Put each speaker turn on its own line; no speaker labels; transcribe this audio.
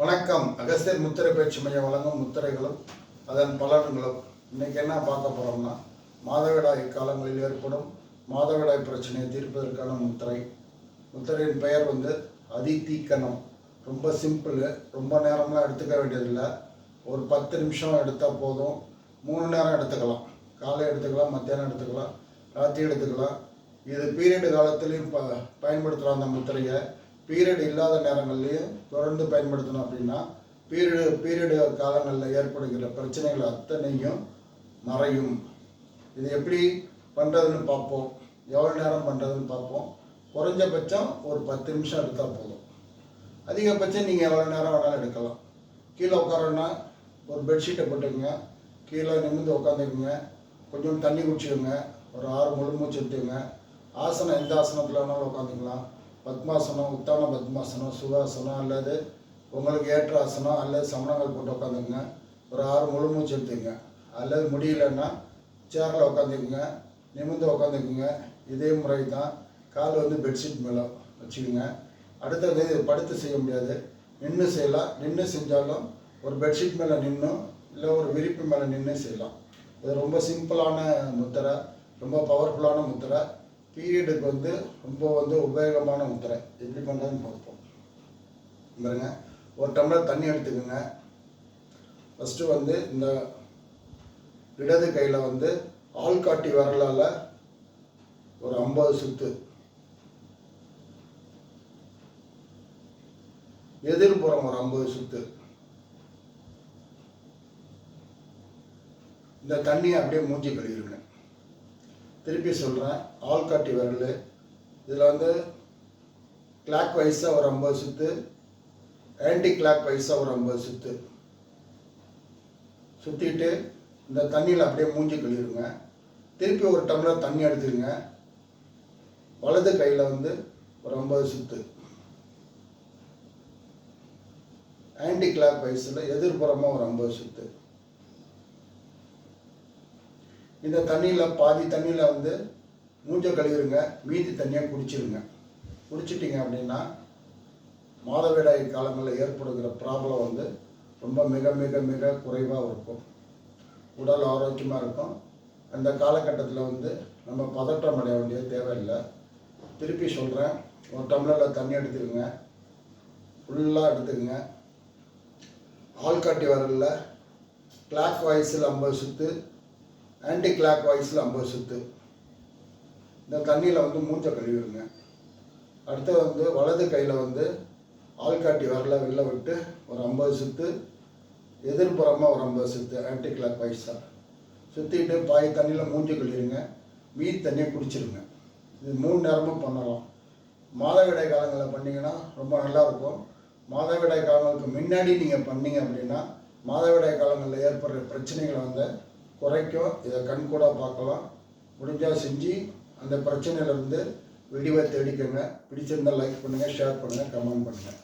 வணக்கம். அகஸ்தியர் முத்திரை பயிற்சி மையம் வழங்கும் முத்திரைகளும் அதன் பலன்களும். இன்னைக்கு என்ன பார்க்க போறோம்னா, மாதவிடாய் காலங்களில் ஏற்படும் மாதவிடாய் பிரச்சனையை தீர்ப்பதற்கான முத்திரை. முத்திரையின் பெயர் அதிதீக்கணம். ரொம்ப சிம்பிள், ரொம்ப நேரம்லாம் எடுத்துக்க வேண்டியதில்லை. ஒரு 10 நிமிஷம் எடுத்தால் போதும். 3 நேரம் எடுத்துக்கலாம். காலை எடுத்துக்கலாம், மத்தியானம் எடுத்துக்கலாம், ராத்திரி எடுத்துக்கலாம். இது பீரியடு காலத்துலேயும் பயன்படுத்துகிறோம். அந்த முத்திரையை பீரியட் இல்லாத நேரங்கள்லையும் தொடர்ந்து பயன்படுத்தணும். அப்படின்னா பீரியடு காலங்களில் ஏற்படுகிற பிரச்சனைகள் அத்தனையும் மறையும். இது எப்படி பண்ணுறதுன்னு பார்ப்போம். எவ்வளோ நேரம் பண்ணுறதுன்னு பார்ப்போம். குறைஞ்சபட்சம் ஒரு 10 நிமிஷம் எடுத்தால் போதும். அதிகபட்சம் நீங்கள் எவ்வளோ நேரம் வேணாலும் எடுக்கலாம். கீழே உட்காரோன்னா ஒரு பெட்ஷீட்டை போட்டுக்கோங்க, கீழே நிமிர்ந்து உட்காந்துக்குங்க, கொஞ்சம் தண்ணி குடிச்சுக்கோங்க, ஒரு 6 முழு மூச்சு எடுத்துக்கோங்க. ஆசனம் எந்த ஆசனத்தில் வேணாலும் உட்காந்துக்கலாம். பத்மாசனம், உத்தான பத்மாசனம், சுகாசனம், அல்லது உங்களுக்கு ஏற்ற ஆசனம், அல்லது சமணங்கள் போட்டு உட்காந்துக்குங்க. ஒரு 6 முழு மூச்சு எடுத்துக்கங்க. அல்லது முடியலன்னா சேரில் உட்காந்துக்குங்க, நிமிர்ந்து உட்காந்துக்குங்க. இதே முறை தான். கால் பெட்ஷீட் மேலே வச்சுக்கோங்க. அடுத்தது படுத்து செய்ய முடியாது, நின்று செய்யலாம். நின்று செஞ்சாலும் ஒரு பெட்ஷீட் மேலே நின்றும், இல்லை ஒரு விரிப்பு மேலே நின்று செய்யலாம். இது ரொம்ப சிம்பிளான முத்திரை, ரொம்ப பவர்ஃபுல்லான முத்திரை. பீரியடுக்கு ரொம்ப உபயோகமான முத்திரை. எப்படி பண்ணுறதுன்னு பார்ப்போம். பாருங்க, ஒரு டம்ளர் தண்ணி எடுத்துக்கோங்க. ஃபஸ்ட்டு இந்த இடது கையில் ஆள்காட்டி விரலால் ஒரு 50 சுத்து, எதிர்புறம் ஒரு 50 சுத்து. இந்த தண்ணியை அப்படியே மூஞ்சி கழுவிடுங்க. திருப்பி சொல்கிறேன், ஆள்காட்டி விரல் இதில் கிளாக் வைஸாக ஒரு 50 சுத்து, ஆன்டி கிளாக் வைஸாக ஒரு 50 சுத்து சுற்றிட்டு இந்த தண்ணியில் அப்படியே மூஞ்சி கழுவிடுங்க. திருப்பி ஒரு டம்ளர் தண்ணி எடுத்துருங்க. வலது கையில் ஒரு 50 சுத்து, ஆன்டி கிளாக் வைஸில் எதிர்புறமாக ஒரு 50 சுத்து. இந்த தண்ணியில் பாதி தண்ணியில் மூஞ்ச கழுவிடுங்க, மீதி தண்ணியாக குடிச்சிருங்க. குடிச்சிட்டிங்க அப்படின்னா மாதவிடாய் காலங்களில் ஏற்படுகிற ப்ராப்ளம் ரொம்ப மிக மிக மிக குறைவாக இருக்கும். உடல் ஆரோக்கியமாக இருக்கும். அந்த காலகட்டத்தில் நம்ம பதற்றம் அடைய வேண்டிய தேவையில்லை. திருப்பி சொல்கிறேன், ஒரு டம்ளரில் தண்ணி எடுத்துக்கோங்க, ஃபுல்லாக எடுத்துக்கோங்க. ஆள்காட்டி வரல கிளாக் வாய்ஸில் 50 சுத்து, ஆன்டி கிளாக் வாய்ஸில் 50 சுத்து. இந்த தண்ணியில் மூஞ்ச கழுவிடுங்க. அடுத்து வலது கையில் ஆள்காட்டி வரல வெளில விட்டு ஒரு 50 சுத்து, எதிர்புறமாக ஒரு 50 சுத்து, ஆன்டி கிளாக் வாய்ஸாக சுற்றிட்டு பாதி தண்ணியில் மூஞ்சி கழுவிடுங்க, மீதி தண்ணியை குடிச்சிருங்க. இது 3 நேரமும் பண்ணலாம். மாதவிடாய் காலங்களில் பண்ணிங்கன்னா ரொம்ப நல்லாயிருக்கும். மாதவிடாய் காலங்களுக்கு முன்னாடி நீங்கள் பண்ணீங்க அப்படின்னா மாதவிடாய் காலங்களில் ஏற்படுற பிரச்சனைகளை குறைக்கும். இதை கண்கூட பார்க்கலாம். முடிஞ்சால் செஞ்சு அந்த பிரச்சனையிலேருந்து விடிவை தேடிக்கங்க. பிடிச்சிருந்தால் லைக் பண்ணுங்கள், ஷேர் பண்ணுங்கள், கமெண்ட் பண்ணுங்கள்.